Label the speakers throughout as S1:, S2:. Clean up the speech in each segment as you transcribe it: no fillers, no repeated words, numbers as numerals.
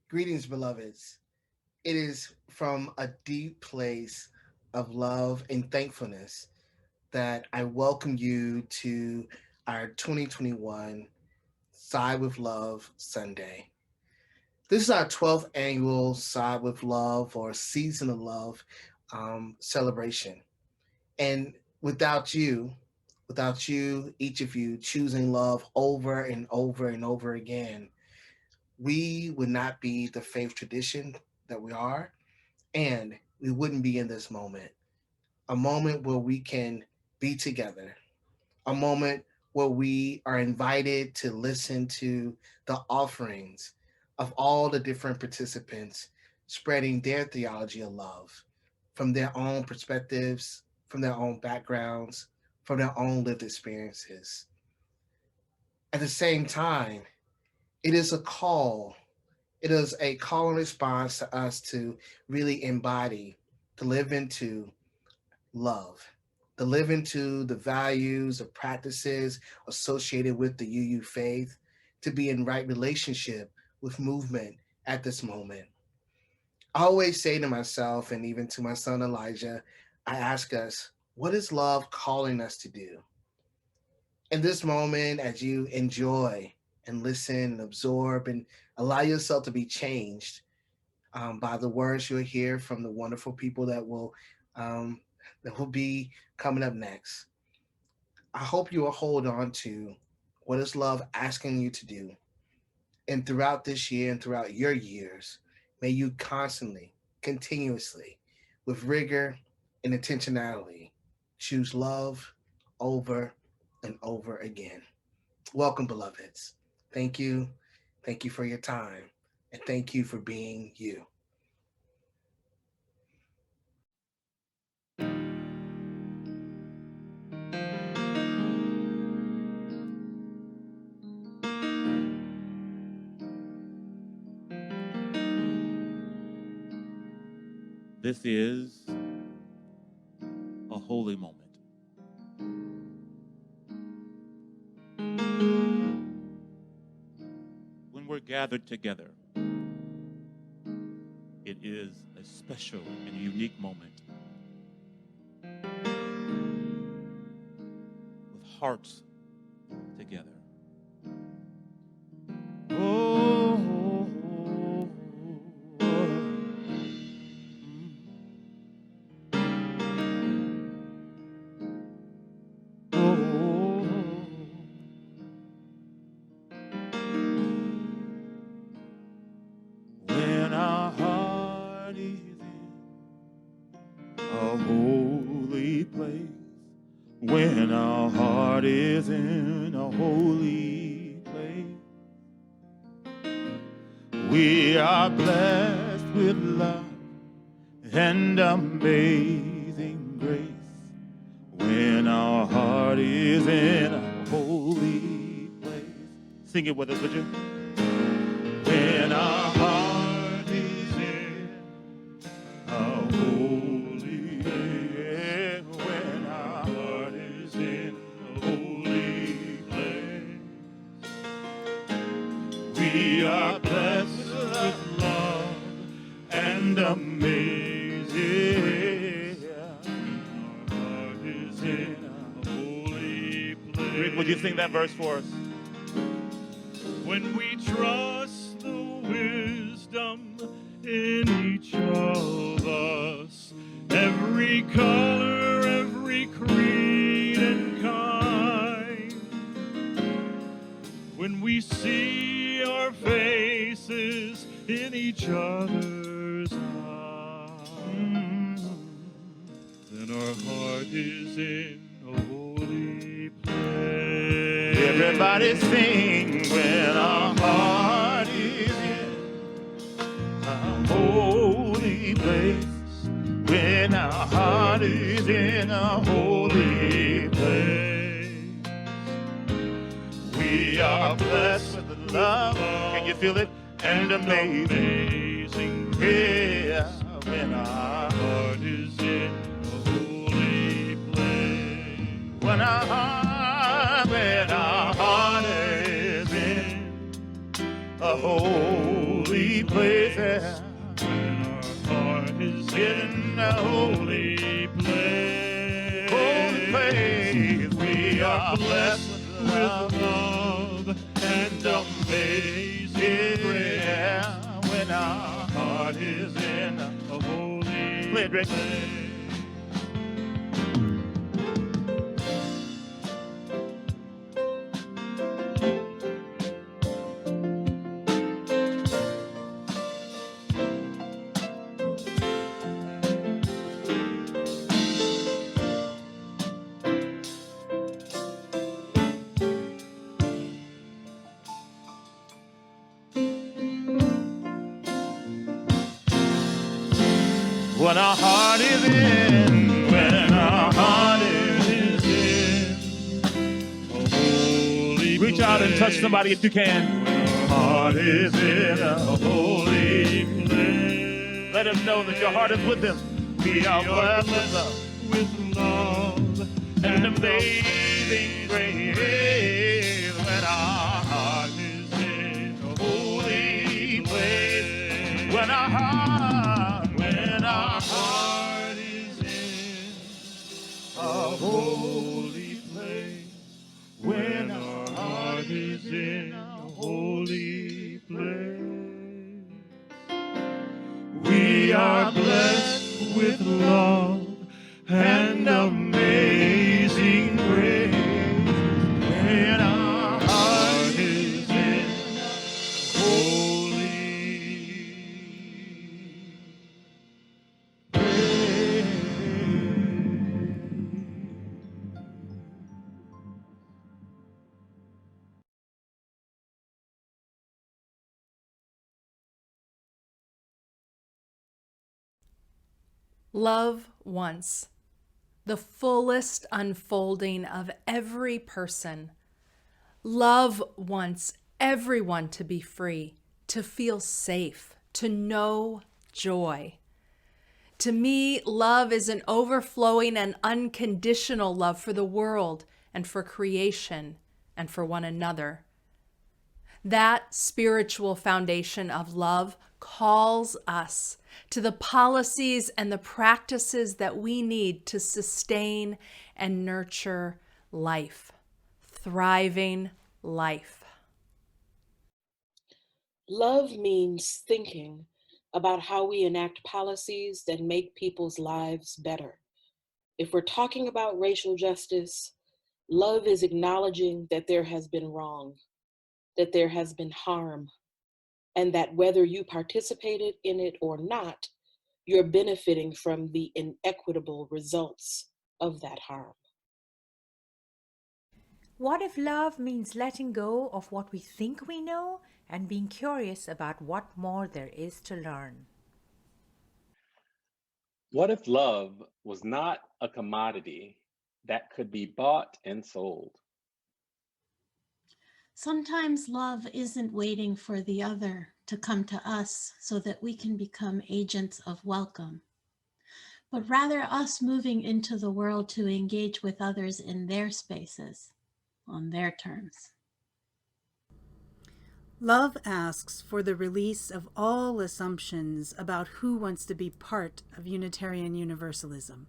S1: Greetings, beloveds. It is from a deep place of love and thankfulness that I welcome you to our 2021 Side with Love Sunday. This is our 12th annual Side with Love or Season of Love celebration. And without you, without you, each of you choosing love over and over and over again, we would not be the faith tradition that we are, and we wouldn't be in this moment. A moment where we can be together, a moment where we are invited to listen to the offerings of all the different participants spreading their theology of love from their own perspectives, from their own backgrounds, from their own lived experiences. At the same time, it is a call. It is a call and response to us to really embody, to live into love, to live into the values or practices associated with the UU faith, to be in right relationship with movement at this moment. I always say to myself and even to my son Elijah, I ask us, what is love calling us to do? In this moment, as you enjoy and listen and absorb and allow yourself to be changed by the words you'll hear from the wonderful people um, that will be coming up next. I hope you will hold on to what is love asking you to do. And throughout this year and throughout your years, may you constantly, continuously, with rigor and intentionality, choose love over and over again. Welcome, beloveds. Thank you. Thank you for your time. And thank you for being you.
S2: This is a holy moment. When we're gathered together, it is a special and unique moment with hearts together. Oh, when our heart is in a holy place, when our heart is in a holy place, we are blessed with love and amazing grace. When our heart is in a holy place. Sing it with us, would you? When our heart is in a holy place. When our heart is in a holy place. We are blessed with love and amazing. Rick, would you sing that verse for us?
S3: When we trust the wisdom in each of us, every color, every creed and kind, when we see our faces in each other's eyes, then our heart is in a holy place.
S2: Everybody sing when our heart is in a holy place. When our heart is in a holy place. We are blessed with love. Can you feel it? And amazing grace. When our heart is in a holy place. When our heart is in a holy places.
S3: Our heart is
S2: In the holy,
S3: place.
S2: holy place, we are blessed with
S3: with
S2: love.
S3: love and amazing grace.
S2: Yeah, when our heart is in a
S3: A holy
S2: Play it, Rick.
S3: place.
S2: when our heart is in, when our heart is
S3: A holy
S2: Reach out and touch
S3: place.
S2: somebody if you can. Heart is in a holy
S3: place.
S2: Let him know that your heart is with him. We are blessed with love
S3: with love
S2: and amazing grace. When our heart
S3: is in a
S2: holy place, when our heart
S3: is in
S2: a holy
S3: place.
S2: when our
S3: Heart is in a holy place. We are blessed with love and amazing grace.
S2: when our
S3: Heart is in holy.
S4: Love once, the fullest unfolding of every person. Love wants everyone to be free, to feel safe, to know joy. To me, love is an overflowing and unconditional love for the world and for creation and for one another. That spiritual foundation of love calls us to the policies and the practices that we need to sustain and nurture life, thriving life.
S5: Love means thinking about how we enact policies that make people's lives better. If we're talking about racial justice, love is acknowledging that there has been wrong, that there has been harm, and that whether you participated in it or not, you're benefiting from the inequitable results of that harm.
S6: What if love means letting go of what we think we know and being curious about what more there is to learn?
S7: What if love was not a commodity that could be bought and sold?
S8: Sometimes love isn't waiting for the other to come to us so that we can become agents of welcome, but rather us moving into the world to engage with others in their spaces, on their terms.
S9: Love asks for the release of all assumptions about who wants to be part of Unitarian Universalism.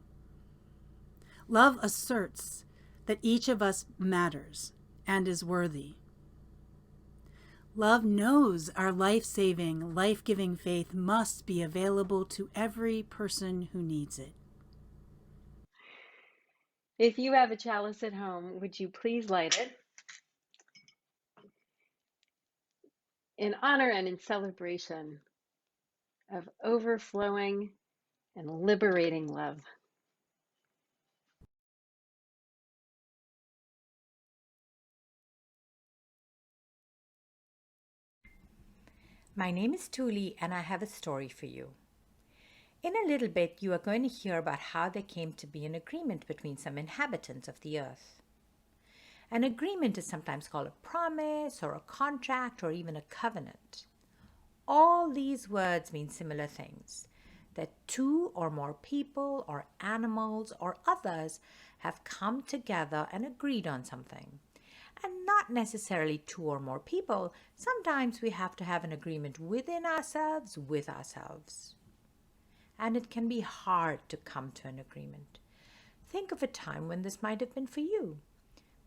S9: Love asserts that each of us matters and is worthy. Love knows our life-saving, life-giving faith must be available to every person who needs it.
S10: If you have a chalice at home, would you please light it in honor and in celebration of overflowing and liberating love?
S6: My name is Tuli, and I have a story for you. In a little bit, you are going to hear about how there came to be an agreement between some inhabitants of the earth. An agreement is sometimes called a promise or a contract or even a covenant. All these words mean similar things, that two or more people or animals or others have come together and agreed on something. And not necessarily two or more people. Sometimes we have to have an agreement within ourselves, with ourselves. And it can be hard to come to an agreement. Think of a time when this might have been for you.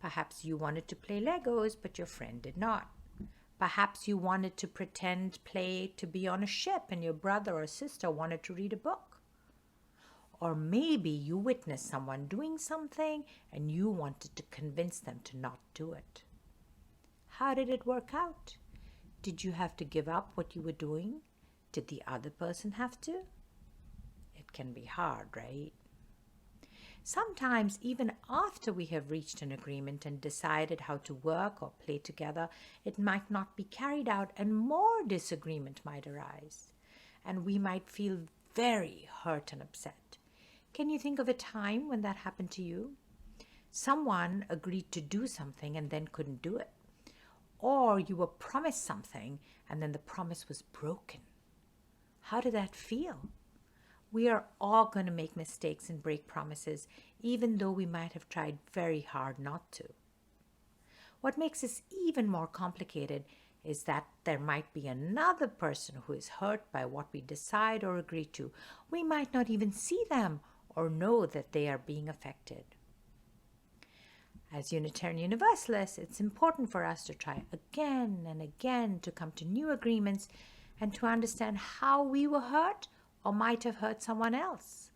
S6: Perhaps you wanted to play Legos, but your friend did not. Perhaps you wanted to pretend play to be on a ship and your brother or sister wanted to read a book. Or maybe you witnessed someone doing something and you wanted to convince them to not do it. How did it work out? Did you have to give up what you were doing? Did the other person have to? It can be hard, right? Sometimes, even after we have reached an agreement and decided how to work or play together, it might not be carried out and more disagreement might arise. And we might feel very hurt and upset. Can you think of a time when that happened to you? Someone agreed to do something and then couldn't do it. Or you were promised something and then the promise was broken. How did that feel? We are all going to make mistakes and break promises, even though we might have tried very hard not to. What makes this even more complicated is that there might be another person who is hurt by what we decide or agree to. We might not even see them or know that they are being affected. As Unitarian Universalists, it's important for us to try again and again to come to new agreements and to understand how we were hurt or might have hurt someone else.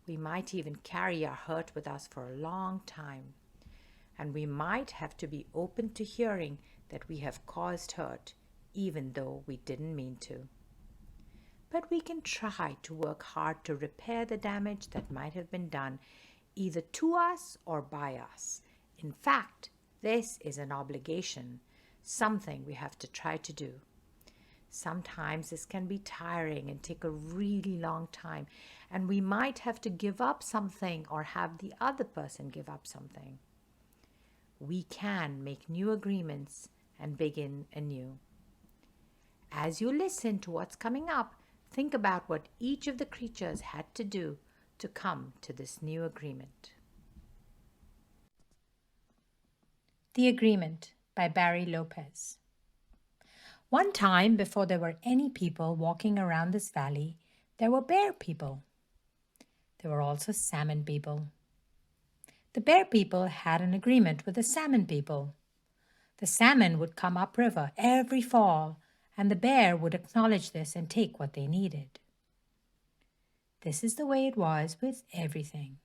S6: We might even carry our hurt with us for a long time. And we might have to be open to hearing that we have caused hurt, even though we didn't mean to. But we can try to work hard to repair the damage that might have been done, either to us or by us. In fact, this is an obligation, something we have to try to do. Sometimes this can be tiring and take a really long time, and we might have to give up something or have the other person give up something. We can make new agreements and begin anew. As you listen to what's coming up, think about what each of the creatures had to do to come to this new agreement.
S4: The Agreement by Barry Lopez. One time, before there were any people walking around this valley, there were bear people. There were also salmon people. The bear people had an agreement with the salmon people. The salmon would come upriver every fall, and the bear would acknowledge this and take what they needed. This is the way it was with everything.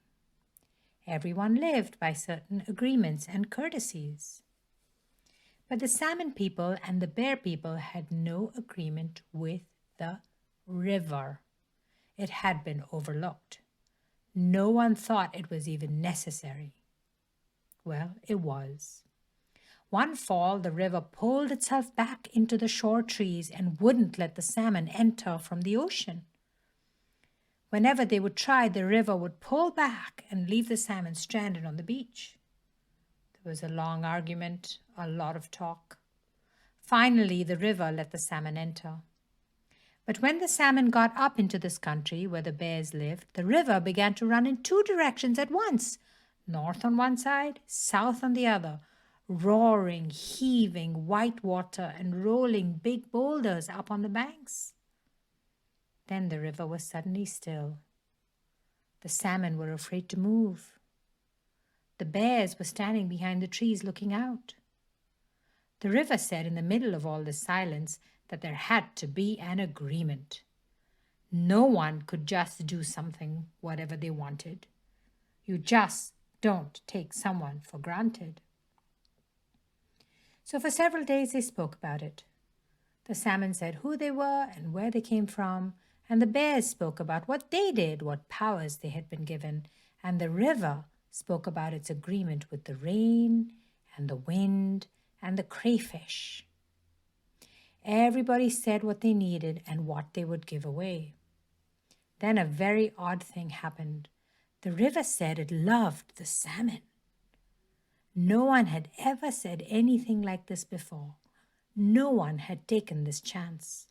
S4: Everyone lived by certain agreements and courtesies. But the salmon people and the bear people had no agreement with the river. It had been overlooked. No one thought it was even necessary. Well, it was. One fall, the river pulled itself back into the shore trees and wouldn't let the salmon enter from the ocean. Whenever they would try, the river would pull back and leave the salmon stranded on the beach. There was a long argument, a lot of talk. Finally, the river let the salmon enter. But when the salmon got up into this country where the bears lived, the river began to run in two directions at once, north on one side, south on the other, roaring, heaving white water and rolling big boulders up on the banks. Then the river was suddenly still. The salmon were afraid to move. The bears were standing behind the trees looking out. The river said in the middle of all this silence that there had to be an agreement. No one could just do something whatever they wanted. You just don't take someone for granted. So for several days they spoke about it. The salmon said who they were and where they came from, and the bears spoke about what they did, what powers they had been given, and the river spoke about its agreement with the rain and the wind and the crayfish. Everybody said what they needed and what they would give away. Then a very odd thing happened. The river said it loved the salmon. No one had ever said anything like this before. No one had taken this chance.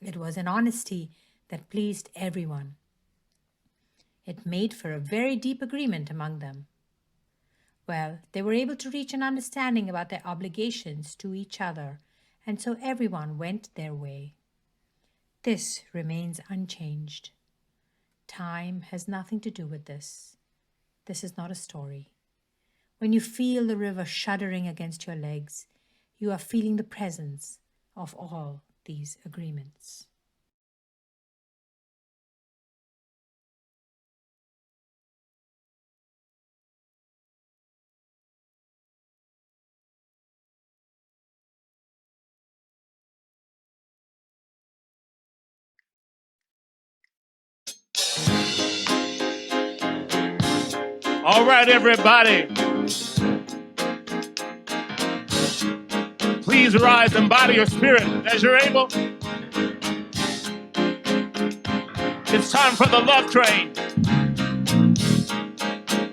S4: It was an honesty that pleased everyone. It made for a very deep agreement among them.
S6: Well, they were able to reach an understanding about their obligations to each other, and so everyone went their way. This remains unchanged. Time has nothing to do with this. This is not a story. When you feel the river shuddering against your legs, you are feeling the presence of all these agreements.
S2: All right, everybody. Please rise and body your spirit as you're able. It's time for the love train.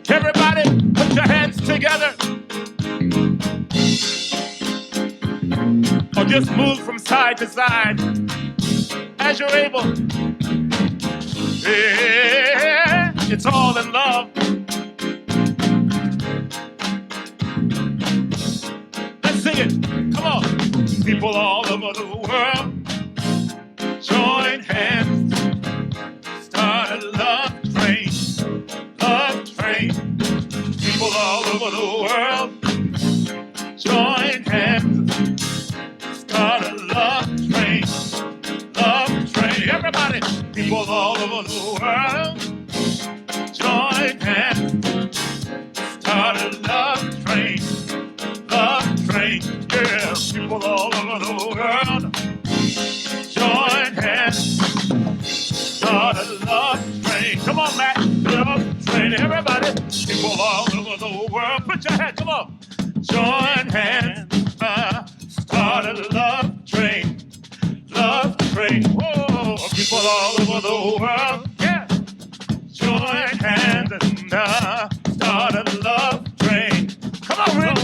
S2: Everybody, put your hands together. Or just move from side to side as you're able. Yeah, it's all in love. Let's sing it. Come on. People all over the world, join hands. Start a love train. Love train. People all over the world, join hands. Start a love train. Love train. Everybody. People all over the world, join hands. Start a love train. Love train. Yeah. People all over the world, join hands. Start a love train. Come on, Matt. Love train. Everybody. People all over the world. Put your hands. Come on. Join hands. Start a love train. Love train. Whoa. People all over the world. Yeah. Join hands and start a love train. Come on, Rick.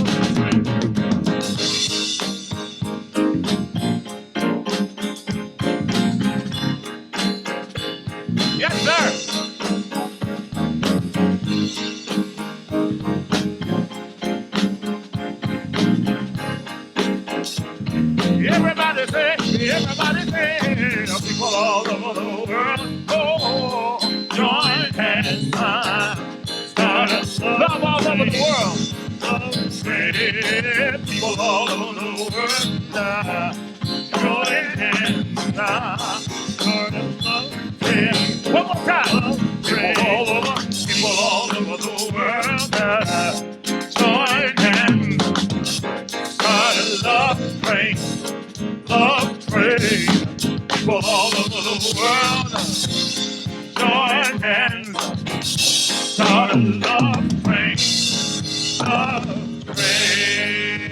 S2: Yes, sir. Everybody say, people all over the world, oh, join hands, start a love all over the world. People all over the world, join hands, start a love. One more time. People all over the world, join hands, start a love train. Love train. People all over the world, join hands, start a love train. Love train.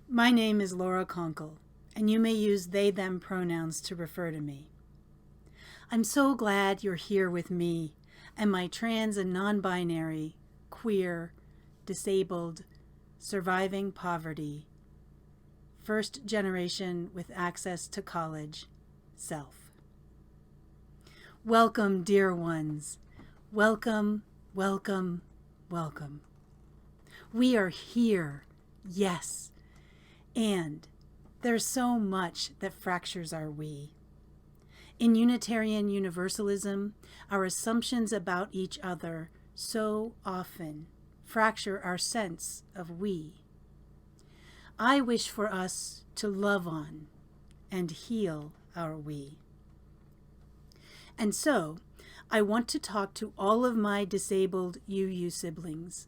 S9: My name is Laura Conkle, and you may use they, them pronouns to refer to me. I'm so glad you're here with me and my trans and non-binary, queer, disabled, surviving poverty, first generation with access to college, self. Welcome, dear ones. Welcome, welcome, welcome. We are here, yes. And there's so much that fractures our we. In Unitarian Universalism, our assumptions about each other so often fracture our sense of we. I wish for us to love on and heal our we. And so, I want to talk to all of my disabled UU siblings,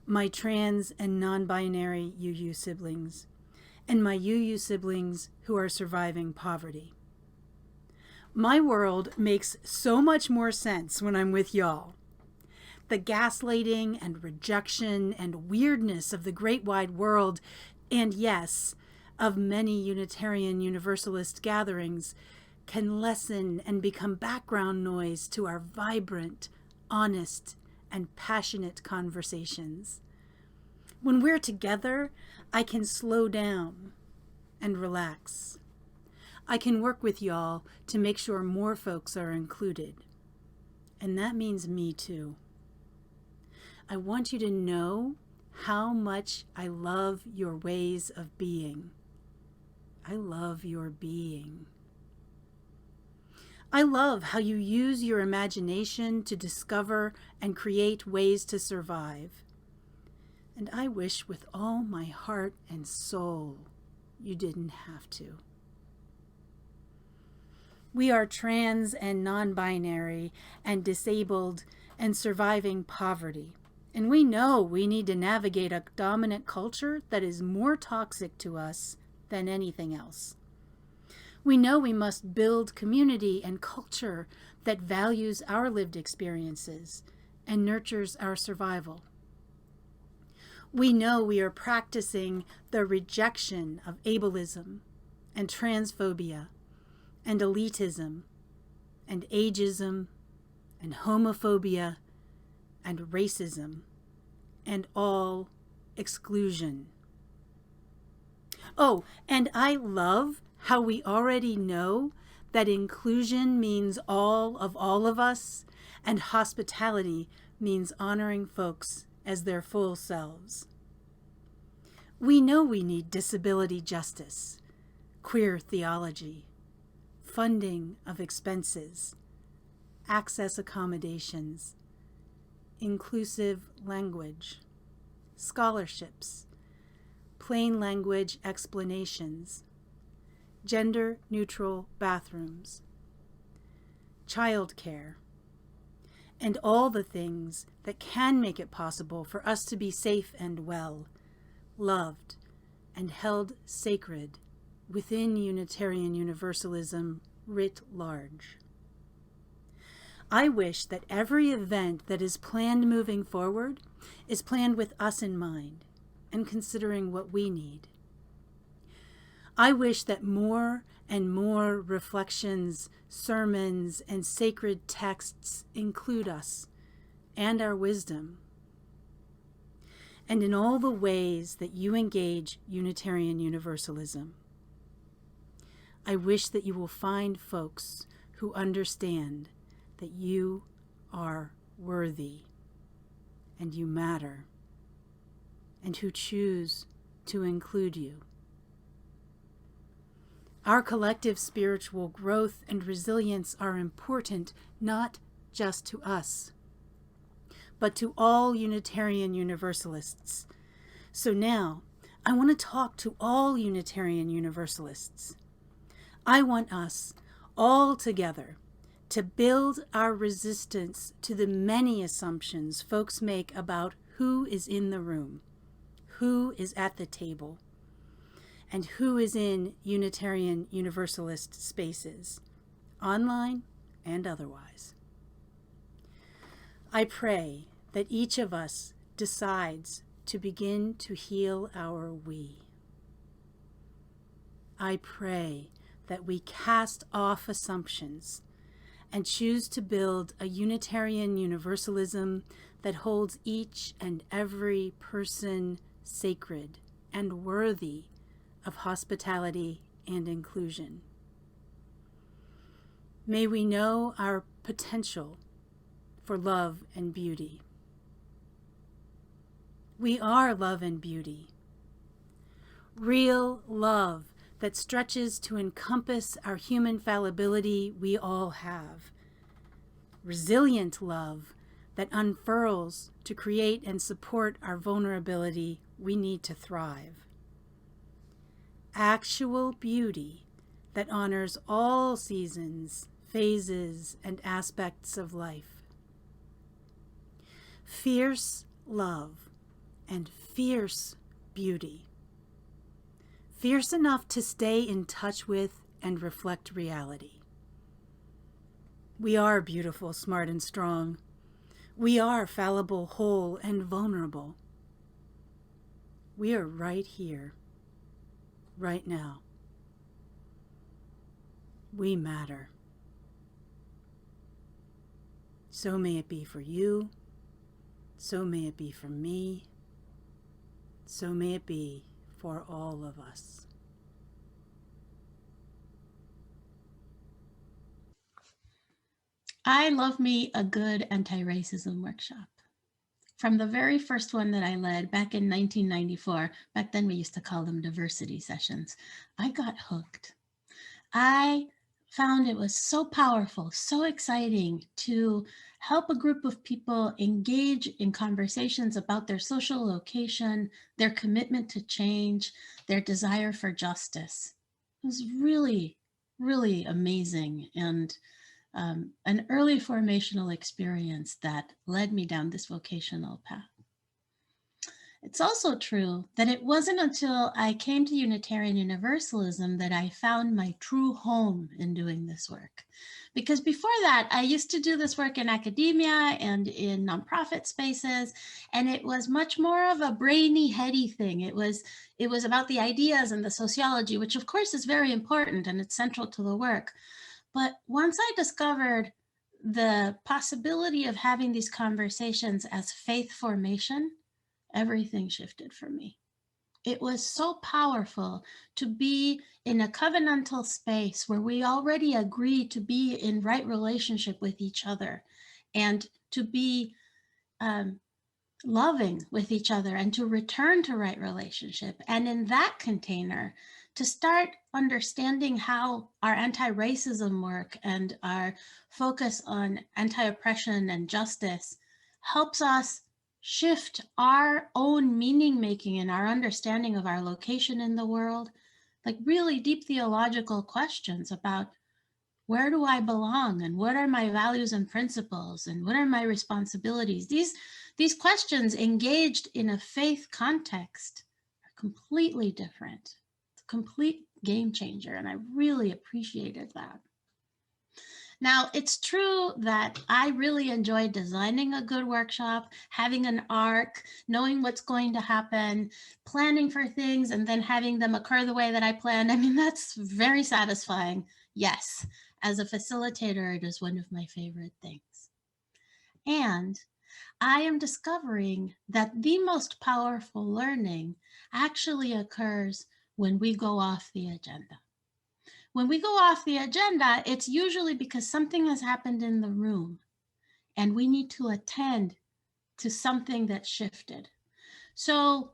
S9: my trans and non-binary UU siblings, and my UU siblings who are surviving poverty. My world makes so much more sense when I'm with y'all. The gaslighting and rejection and weirdness of the great wide world, and yes, of many Unitarian Universalist gatherings, can lessen and become background noise to our vibrant, honest, and passionate conversations. When we're together, I can slow down and relax. I can work with y'all to make sure more folks are included. And that means me too. I want you to know how much I love your ways of being. I love your being. I love how you use your imagination to discover and create ways to survive. And I wish with all my heart and soul you didn't have to. We are trans and non-binary and disabled and surviving poverty. And we know we need to navigate a dominant culture that is more toxic to us than anything else. We know we must build community and culture that values our lived experiences and nurtures our survival. We know we are practicing the rejection of ableism and transphobia and elitism and ageism and homophobia and racism and all exclusion. Oh, and I love how we already know that inclusion means all of us, and hospitality means honoring folks as their full selves. We know we need disability justice, queer theology, funding of expenses, access accommodations, inclusive language, scholarships, plain language explanations, gender-neutral bathrooms, childcare, and all the things that can make it possible for us to be safe and well, loved, and held sacred within Unitarian Universalism writ large. I wish that every event that is planned moving forward is planned with us in mind and considering what we need. I wish that more and more reflections, sermons, and sacred texts include us and our wisdom, and in all the ways that you engage Unitarian Universalism. I wish that you will find folks who understand that you are worthy and you matter, and who choose to include you. Our collective spiritual growth and resilience are important not just to us, but to all Unitarian Universalists. So now, I want to talk to all Unitarian Universalists. I want us all together to build our resistance to the many assumptions folks make about who is in the room, who is at the table, and who is in Unitarian Universalist spaces, online and otherwise. I pray that each of us decides to begin to heal our we. I pray that we cast off assumptions and choose to build a Unitarian Universalism that holds each and every person sacred and worthy of hospitality and inclusion. May we know our potential for love and beauty. We are love and beauty. Real love that stretches to encompass our human fallibility we all have. Resilient love that unfurls to create and support our vulnerability we need to thrive. Actual beauty that honors all seasons, phases, and aspects of life. Fierce love and fierce beauty. Fierce enough to stay in touch with and reflect reality. We are beautiful, smart, and strong. We are fallible, whole, and vulnerable. We are right here, right now. We matter. So may it be for you. So may it be for me. So may it be for all of us.
S8: I love me a good anti-racism workshop. From the very first one that I led back in 1994, back then we used to call them diversity sessions, I got hooked. I found it was so powerful, so exciting to help a group of people engage in conversations about their social location, their commitment to change, their desire for justice. It was really, really amazing, and an early formational experience that led me down this vocational path. It's also true that it wasn't until I came to Unitarian Universalism that I found my true home in doing this work. Because before that, I used to do this work in academia and in nonprofit spaces, and it was much more of a brainy, heady thing. It was about the ideas and the sociology, which of course is very important and it's central to the work. But once I discovered the possibility of having these conversations as faith formation, everything shifted for me. It was so powerful to be in a covenantal space where we already agree to be in right relationship with each other and to be loving with each other and to return to right relationship. And in that container, to start understanding how our anti-racism work and our focus on anti-oppression and justice helps us shift our own meaning making and our understanding of our location in the world, like really deep theological questions about where do I belong and what are my values and principles and what are my responsibilities. These questions engaged in a faith context are completely different. It's a complete game changer, and I really appreciated that. Now, it's true that I really enjoy designing a good workshop, having an arc, knowing what's going to happen, planning for things, and then having them occur the way that I planned. I mean, that's very satisfying. Yes, as a facilitator, it is one of my favorite things. And I am discovering that the most powerful learning actually occurs when we go off the agenda. When we go off the agenda, it's usually because something has happened in the room and we need to attend to something that shifted. So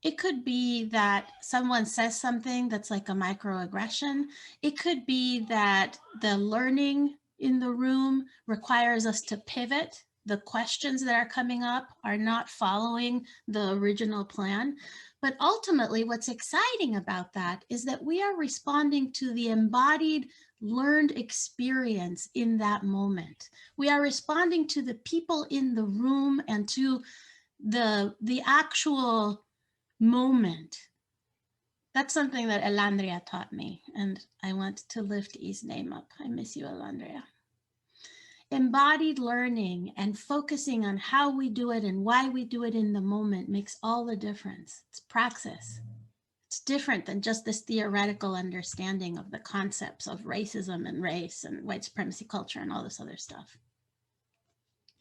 S8: it could be that someone says something that's like a microaggression. It could be that the learning in the room requires us to pivot. The questions that are coming up are not following the original plan. But ultimately, what's exciting about that is that we are responding to the embodied learned experience in that moment. We are responding to the people in the room and to the actual moment. That's something that Elandria taught me, and I want to lift E's name up. I miss you, Elandria. Embodied learning and focusing on how we do it and why we do it in the moment makes all the difference. It's praxis. It's different than just this theoretical understanding of the concepts of racism and race and white supremacy culture and all this other stuff.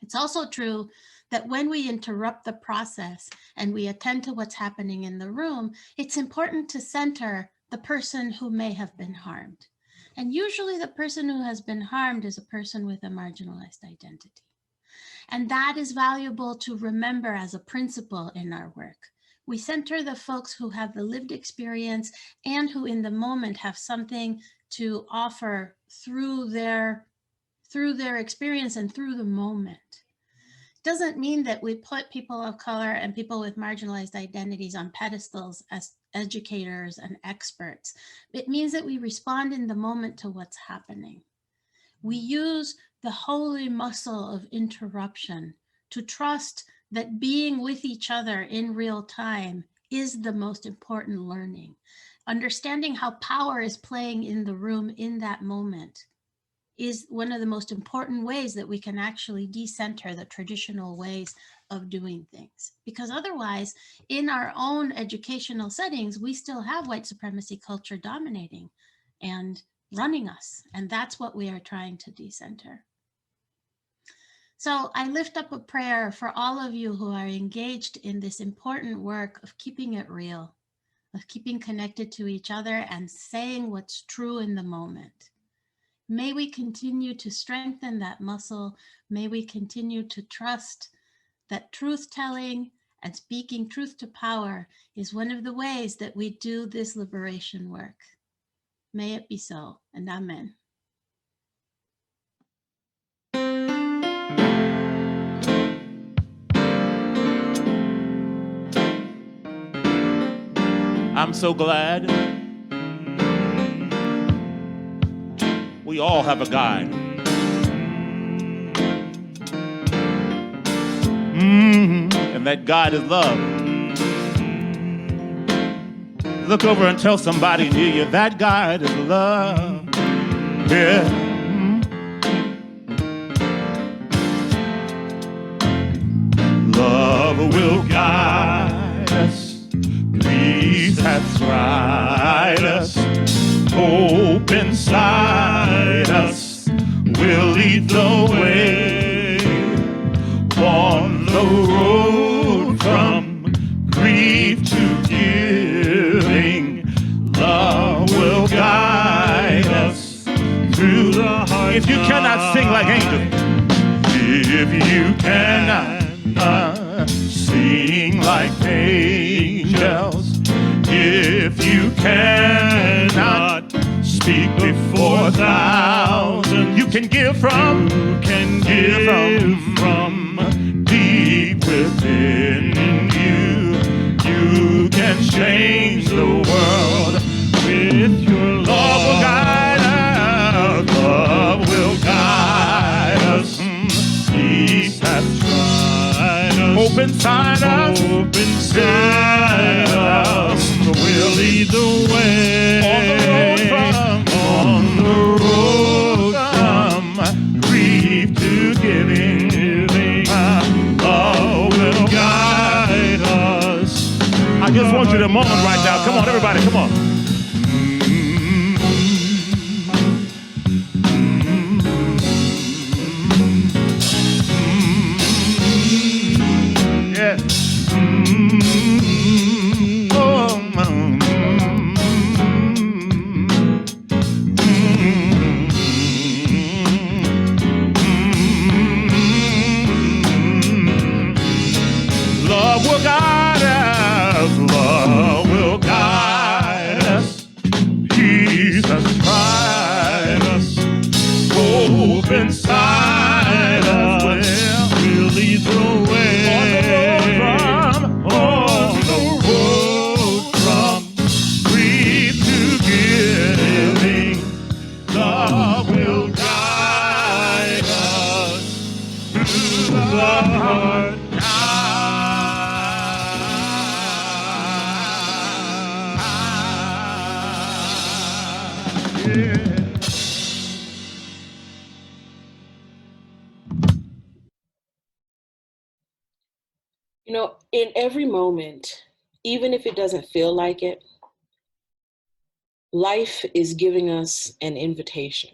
S8: It's also true that when we interrupt the process and we attend to what's happening in the room, it's important to center the person who may have been harmed. And usually the person who has been harmed is a person with a marginalized identity. And that is valuable to remember as a principle in our work. We center the folks who have the lived experience and who in the moment have something to offer through their experience and through the moment. Doesn't mean that we put people of color and people with marginalized identities on pedestals as educators and experts. It means that we respond in the moment to what's happening. We use the holy muscle of interruption to trust that being with each other in real time is the most important learning. Understanding how power is playing in the room in that moment is one of the most important ways that we can actually decenter the traditional ways of doing things. Because otherwise, in our own educational settings, we still have white supremacy culture dominating and running us. And that's what we are trying to decenter. So I lift up a prayer for all of you who are engaged in this important work of keeping it real, of keeping connected to each other and saying what's true in the moment. May we continue to strengthen that muscle. May we continue to trust that truth telling and speaking truth to power is one of the ways that we do this liberation work. May it be so, and amen.
S2: I'm so glad we all have a guide. And that guide is love. Look over and tell somebody near you, that guide is love. Yeah. Love will guide us. Peace hath tried us. Hope inside us will lead the way on the road from grief to giving. Love will guide us through the heart. If you cannot sing like angels, if you cannot sing like angels, if you cannot speak before thousands, you can give from, from deep within you. You can change the world with your love. Love will guide us. Love will guide us. Peace hath tried us. Hope inside us. Hope inside us. We'll lead the way. On the road from grief to giving. Love will guide us. I just want you to moment right now. Come on, everybody, come on. Yeah. Love will guide us. Love will guide us. Peace has tried us. Hope inside us. We'll lead the way. On the road from grief to giving. Love will guide us through the heart.
S5: You know, in every moment, even if it doesn't feel like it, life is giving us an invitation.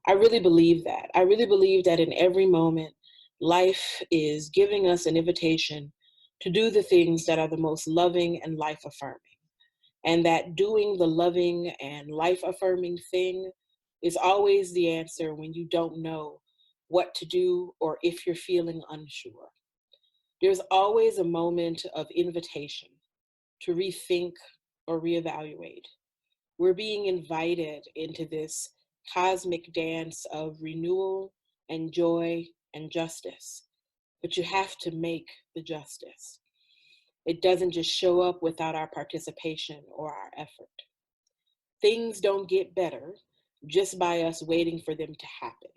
S5: I really believe that. I really believe that in every moment, life is giving us an invitation to do the things that are the most loving and life affirming. And that doing the loving and life affirming thing is always the answer when you don't know what to do or if you're feeling unsure. There's always a moment of invitation to rethink or reevaluate. We're being invited into this cosmic dance of renewal and joy and justice, but you have to make the justice. It doesn't just show up without our participation or our effort. Things don't get better just by us waiting for them to happen.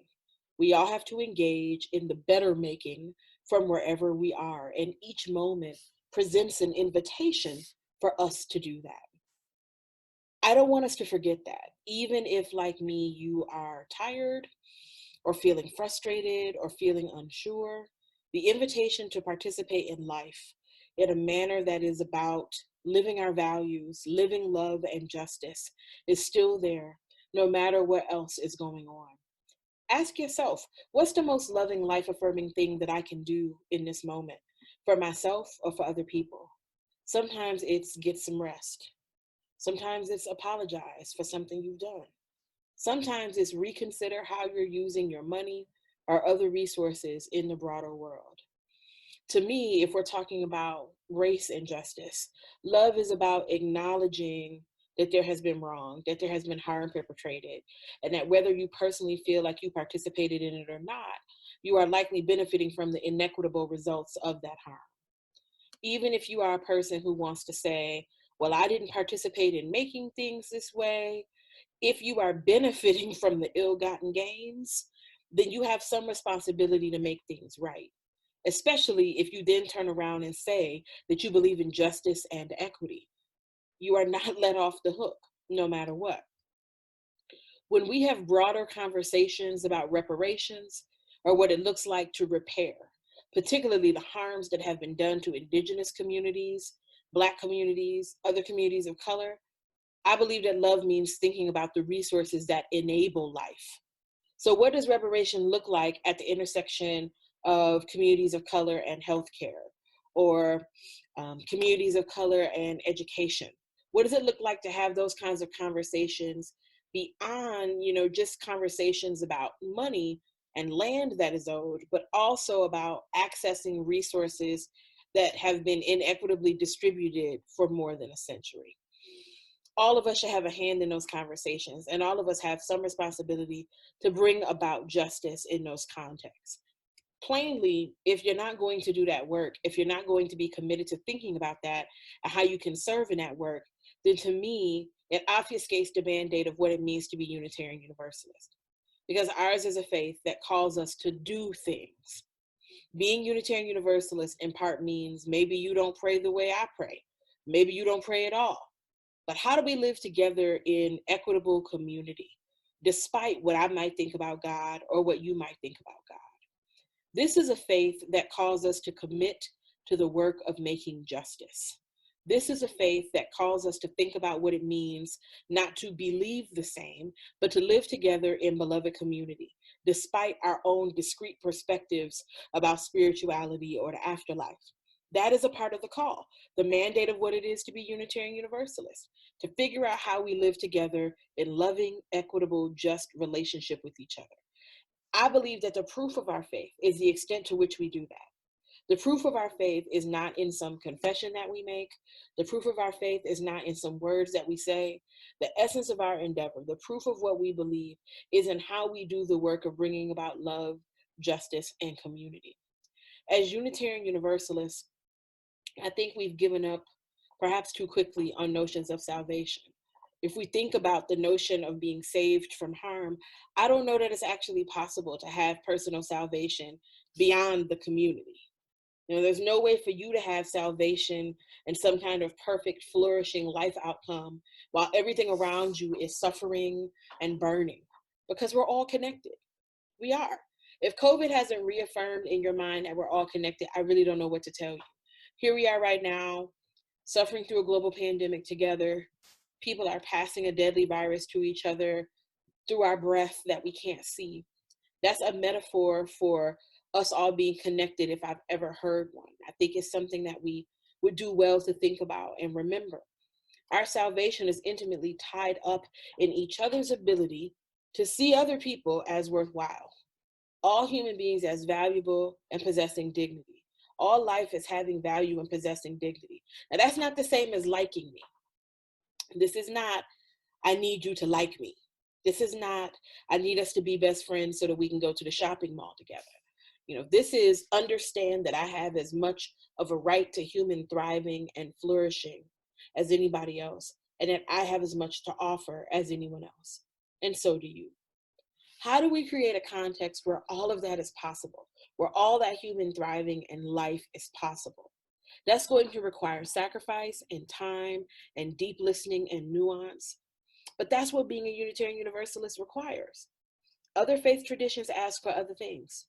S5: We all have to engage in the better making from wherever we are, and each moment presents an invitation for us to do that. I don't want us to forget that. Even if, like me, you are tired or feeling frustrated or feeling unsure, the invitation to participate in life in a manner that is about living our values, living love and justice is still there, no matter what else is going on. Ask yourself, what's the most loving, life-affirming thing that I can do in this moment for myself or for other people? Sometimes it's get some rest. Sometimes it's apologize for something you've done. Sometimes it's reconsider how you're using your money or other resources in the broader world. To me, if we're talking about race and justice, love is about acknowledging that there has been wrong, that there has been harm perpetrated, and that whether you personally feel like you participated in it or not, you are likely benefiting from the inequitable results of that harm. Even if you are a person who wants to say, well, I didn't participate in making things this way, if you are benefiting from the ill-gotten gains, then you have some responsibility to make things right, especially if you then turn around and say that you believe in justice and equity. You are not let off the hook, no matter what. When we have broader conversations about reparations or what it looks like to repair, particularly the harms that have been done to Indigenous communities, Black communities, other communities of color, I believe that love means thinking about the resources that enable life. So what does reparation look like at the intersection of communities of color and healthcare, or communities of color and education? What does it look like to have those kinds of conversations beyond, just conversations about money and land that is owed, but also about accessing resources that have been inequitably distributed for more than a century? All of us should have a hand in those conversations, and all of us have some responsibility to bring about justice in those contexts. Plainly, if you're not going to do that work, if you're not going to be committed to thinking about that and how you can serve in that work, then to me, it obfuscates the mandate of what it means to be Unitarian Universalist. Because ours is a faith that calls us to do things. Being Unitarian Universalist in part means maybe you don't pray the way I pray. Maybe you don't pray at all. But how do we live together in equitable community, despite what I might think about God or what you might think about God? This is a faith that calls us to commit to the work of making justice. This is a faith that calls us to think about what it means not to believe the same, but to live together in beloved community, despite our own discrete perspectives about spirituality or the afterlife. That is a part of the call, the mandate of what it is to be Unitarian Universalist, to figure out how we live together in loving, equitable, just relationship with each other. I believe that the proof of our faith is the extent to which we do that. The proof of our faith is not in some confession that we make. The proof of our faith is not in some words that we say. The essence of our endeavor, the proof of what we believe, is in how we do the work of bringing about love, justice, and community. As Unitarian Universalists, I think we've given up perhaps too quickly on notions of salvation. If we think about the notion of being saved from harm, I don't know that it's actually possible to have personal salvation beyond the community. There's no way for you to have salvation and some kind of perfect, flourishing life outcome while everything around you is suffering and burning, because we're all connected. We are. If COVID hasn't reaffirmed in your mind that we're all connected, I really don't know what to tell you. Here we are right now, suffering through a global pandemic together. People are passing a deadly virus to each other through our breath that we can't see. That's a metaphor for us all being connected, if I've ever heard one. I think it's something that we would do well to think about and remember. Our salvation is intimately tied up in each other's ability to see other people as worthwhile, all human beings as valuable and possessing dignity, all life as having value and possessing dignity. Now, that's not the same as liking me. This is not, I need you to like me. This is not, I need us to be best friends so that we can go to the shopping mall together. This is understand that I have as much of a right to human thriving and flourishing as anybody else, and that I have as much to offer as anyone else. And so do you. How do we create a context where all of that is possible, where all that human thriving and life is possible? That's going to require sacrifice and time and deep listening and nuance. But that's what being a Unitarian Universalist requires. Other faith traditions ask for other things.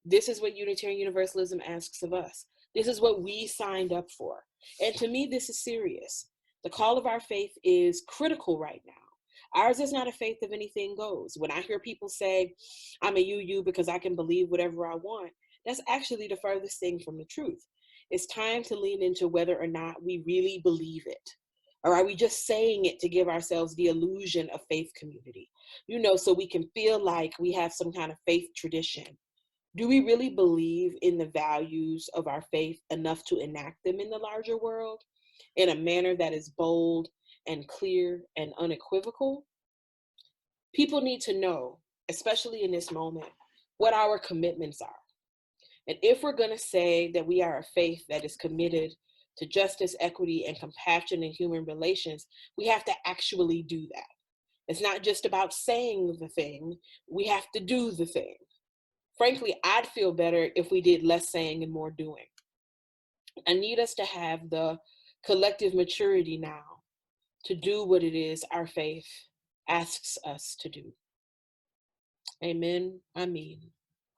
S5: This is what Unitarian Universalism asks of us. This is what we signed up for. And to me, this is serious. The call of our faith is critical right now. Ours is not a faith of anything goes. When I hear people say, I'm a UU because I can believe whatever I want, that's actually the furthest thing from the truth. It's time to lean into whether or not we really believe it. Or are we just saying it to give ourselves the illusion of faith community? So we can feel like we have some kind of faith tradition. Do we really believe in the values of our faith enough to enact them in the larger world in a manner that is bold and clear and unequivocal? People need to know, especially in this moment, what our commitments are. And if we're going to say that we are a faith that is committed to justice, equity, and compassion in human relations, we have to actually do that. It's not just about saying the thing, we have to do the thing. Frankly, I'd feel better if we did less saying and more doing. I need us to have the collective maturity now to do what it is our faith asks us to do. Amen.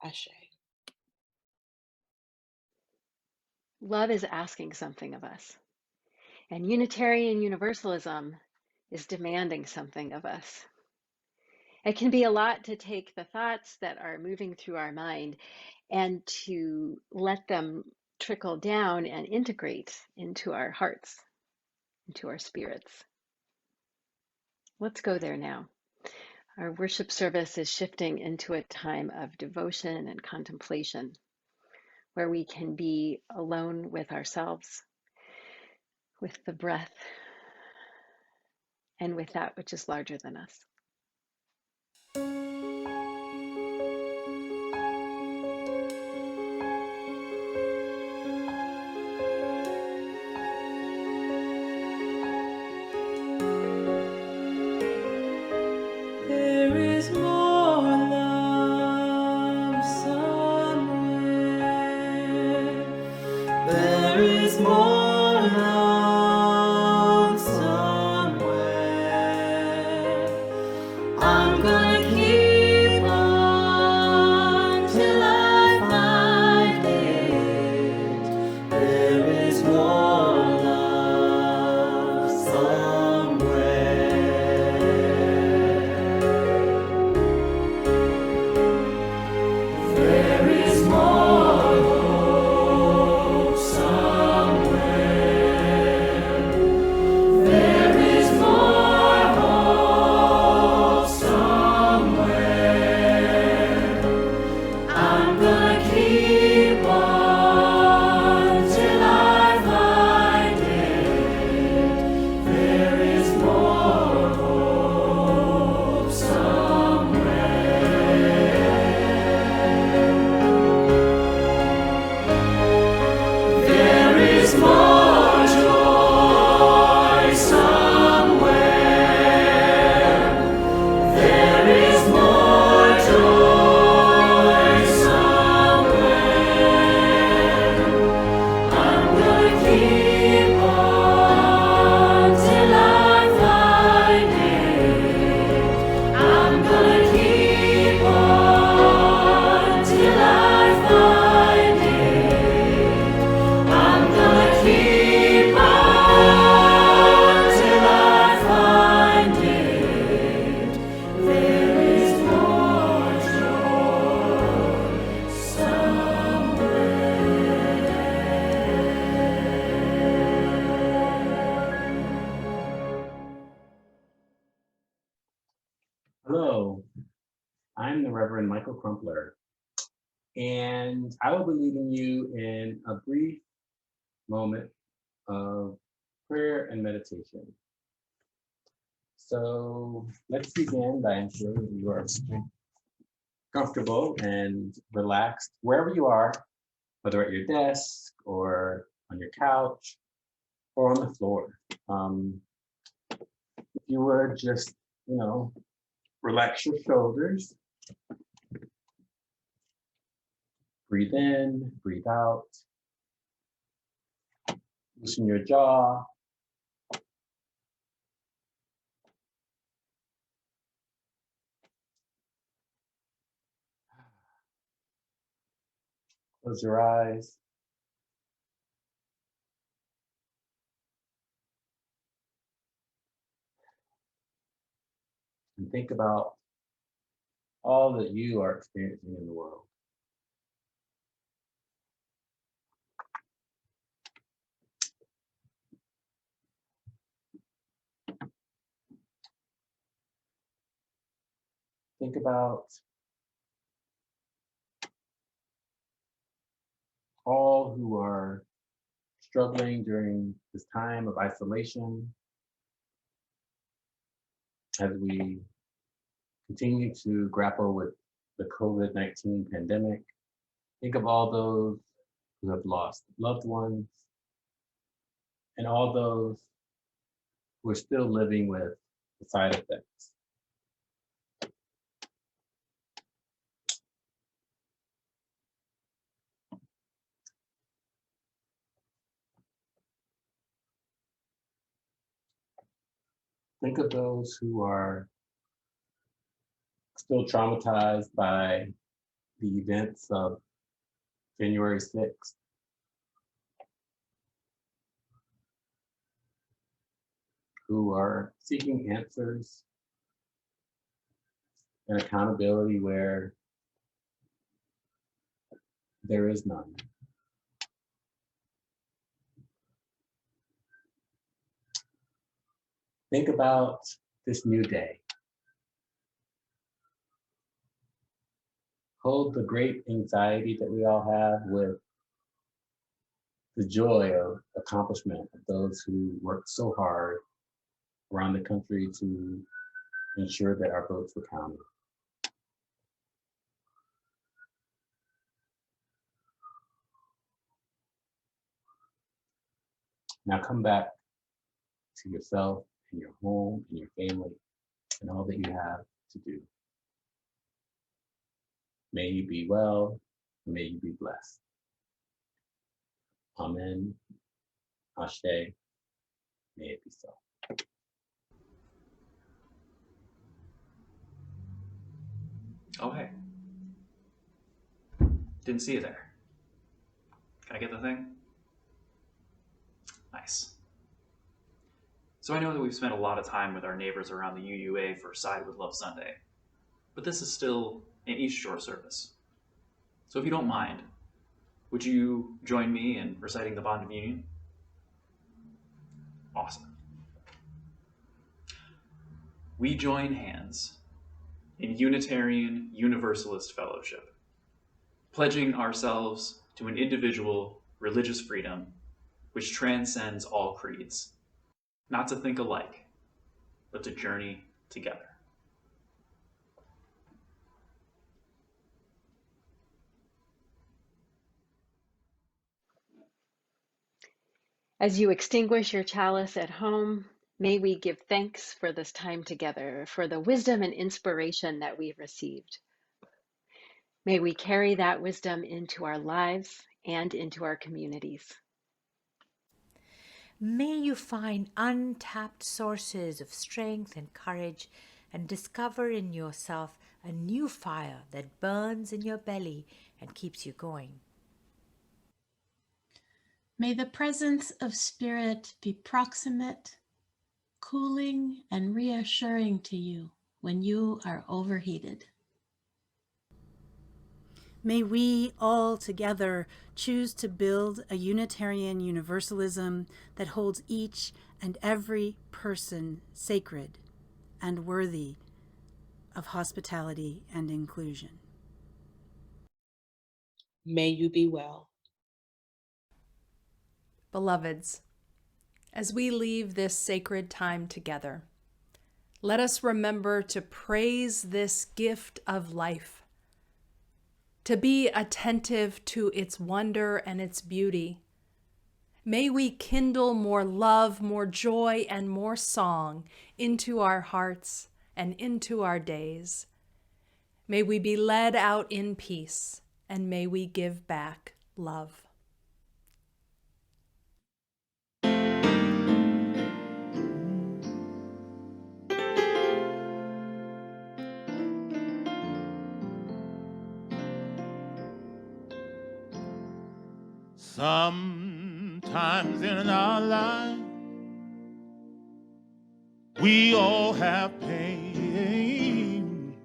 S5: Ashe.
S10: Love is asking something of us, and Unitarian Universalism is demanding something of us. It can be a lot to take the thoughts that are moving through our mind and to let them trickle down and integrate into our hearts, into our spirits. Let's go there now. Our worship service is shifting into a time of devotion and contemplation, where we can be alone with ourselves, with the breath, and with that which is larger than us.
S3: There is more love somewhere. There is more love somewhere. I'm gonna keep on till I find it. There is more love somewhere. There is more hope somewhere. There is more hope somewhere. I'm gonna keep on till I find it. There is more hope somewhere. There is more joy somewhere. There is more joy somewhere. I'm gonna keep on till I find it. I'm gonna keep on till I find it. I'm gonna keep on till I find it. There is more joy somewhere.
S11: Hello, I'm the Reverend Michael Crumpler, and I will be leading you in a brief moment of prayer and meditation. So let's begin by ensuring that you are comfortable and relaxed wherever you are, whether at your desk or on your couch or on the floor. If you would just, relax your shoulders. Breathe in, breathe out. Loosen your jaw. Close your eyes. And think about all that you are experiencing in the world. Think about all who are struggling during this time of isolation as we continue to grapple with the COVID-19 pandemic. Think of all those who have lost loved ones and all those who are still living with the side effects. Think of those who are still traumatized by the events of January 6th. Who are seeking answers and accountability where there is none. Think about this new day. Hold the great anxiety that we all have with the joy of accomplishment of those who worked so hard around the country to ensure that our votes were counted. Now come back to yourself and your home and your family and all that you have to do. May you be well, may you be blessed. Amen. Ashe. May it be so.
S12: Oh, hey. Didn't see you there. Can I get the thing? Nice. So I know that we've spent a lot of time with our neighbors around the UUA for Side with Love Sunday, but this is still an East Shore service. So if you don't mind, would you join me in reciting the Bond of Union? Awesome. We join hands in Unitarian Universalist fellowship, pledging ourselves to an individual religious freedom which transcends all creeds, not to think alike, but to journey together.
S10: As you extinguish your chalice at home, may we give thanks for this time together, for the wisdom and inspiration that we've received. May we carry that wisdom into our lives and into our communities.
S6: May you find untapped sources of strength and courage and discover in yourself a new fire that burns in your belly and keeps you going.
S8: May the presence of spirit be proximate, cooling, and reassuring to you when you are overheated.
S9: May we all together choose to build a Unitarian Universalism that holds each and every person sacred and worthy of hospitality and inclusion.
S5: May you be well.
S4: Beloveds, as we leave this sacred time together, let us remember to praise this gift of life, to be attentive to its wonder and its beauty. May we kindle more love, more joy, and more song into our hearts and into our days. May we be led out in peace, and may we give back love.
S2: Sometimes in our life, we all have pain,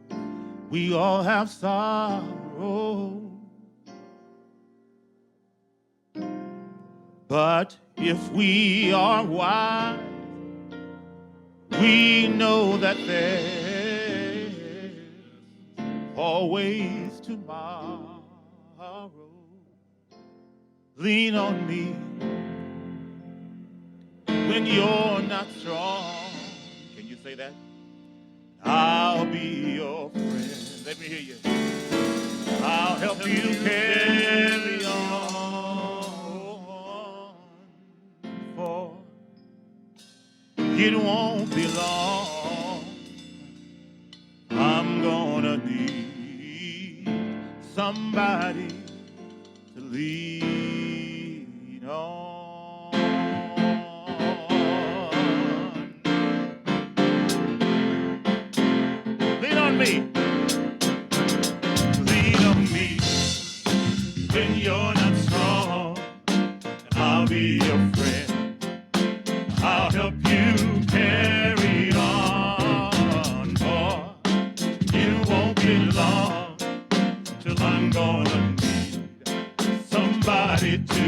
S2: we all have sorrow. But if we are wise, we know that there's always tomorrow. Lean on me when you're not strong. Can you say that? I'll be your friend. Let me hear you. I'll help you carry on, for it won't be long. I'm gonna need somebody to lean on. Lean on me. Lean on me when you're not strong. And I'll be your friend. I'll help you carry on. For it won't be long till I'm gonna need somebody to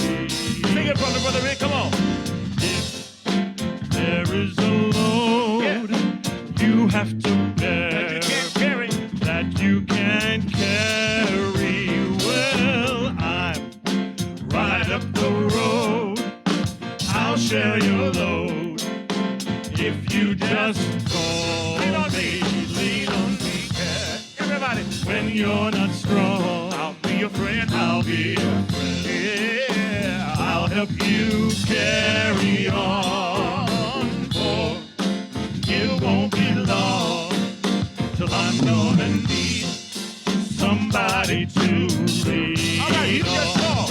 S2: lead. Sing it from the brother Rick, come on. If there is a load you have to bear that you can't carry, well, I'm right up the road. I'll share your load if you just call me. Lean on me, yeah. Everybody, when you're not strong, I'll be your friend. I'll be your friend. Yeah, I'll help you carry on. For it won't be long till I'm gonna need somebody to lean on. All right, you just call.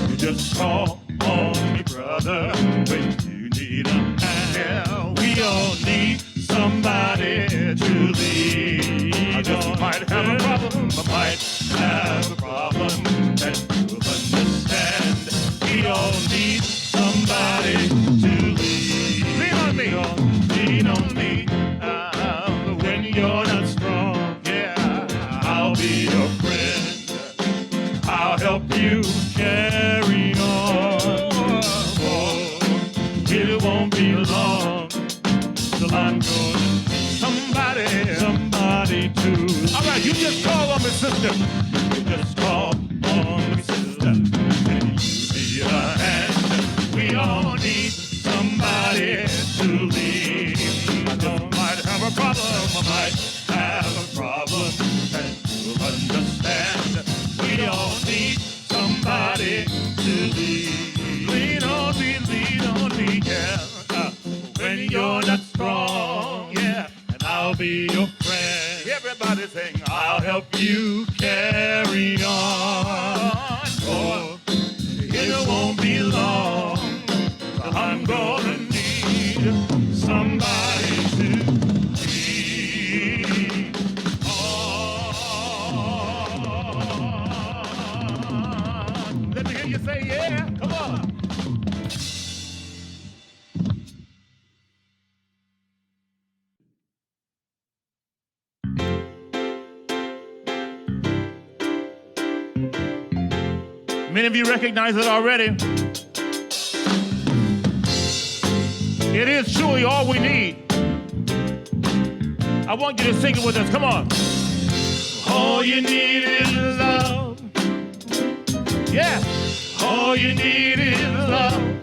S2: You just call on me, brother, when you need a hand. Yeah, we all need somebody to lean on. I just might have a problem. I might have a problem that you'll understand. We all need somebody to lean on me. Lean on me. When you're not strong, yeah, I'll be your friend. I'll help you carry on. Oh, it won't be long till I'm gonna need somebody to. All right, you just call on me, sister. You just call on me, sister, and you be a hand. We all need somebody to lean. I just might have a problem. I might have a problem that you'll understand. We all need somebody to lean. Lean on me, yeah. When you're not strong, yeah, and I'll be your friend. Everybody sing, I'll help you carry on. For it won't be long. I'm gonna need somebody to lean on. Let me hear you say, yeah, come on. Many of you recognize it already. It is truly all we need. I want you to sing it with us. Come on. All you need is love. Yeah. All you need is love.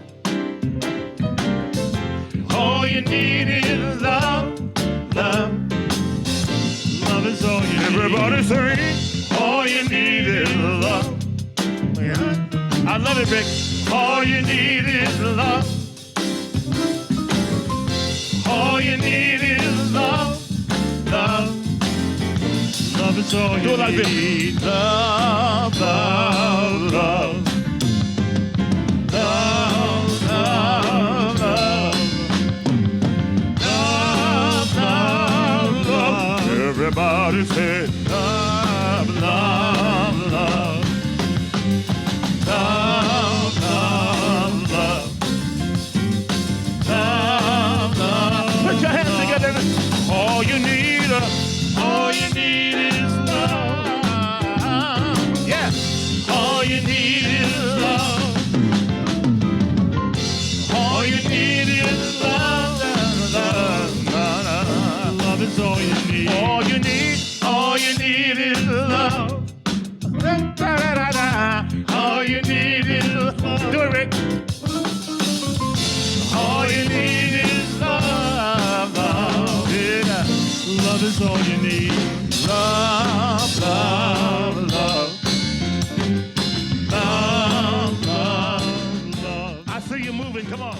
S2: All you need is love. Love. Love is all you need. Everybody sing. All you need is love. Yeah. I love it, Rick. All you need is love. All you need is love, love. Love is all you need. Love, love, love. Love, love, love. Love, love, love. Everybody say love, love, love. Love, love, love. Love, love. Put your hands together. All you need is love. Yeah. All you need is love. All you need is love. Love, love, love. Love is all you need. All you need That's all you need. Love, love, love. Love, love, love. I see you moving. Come on.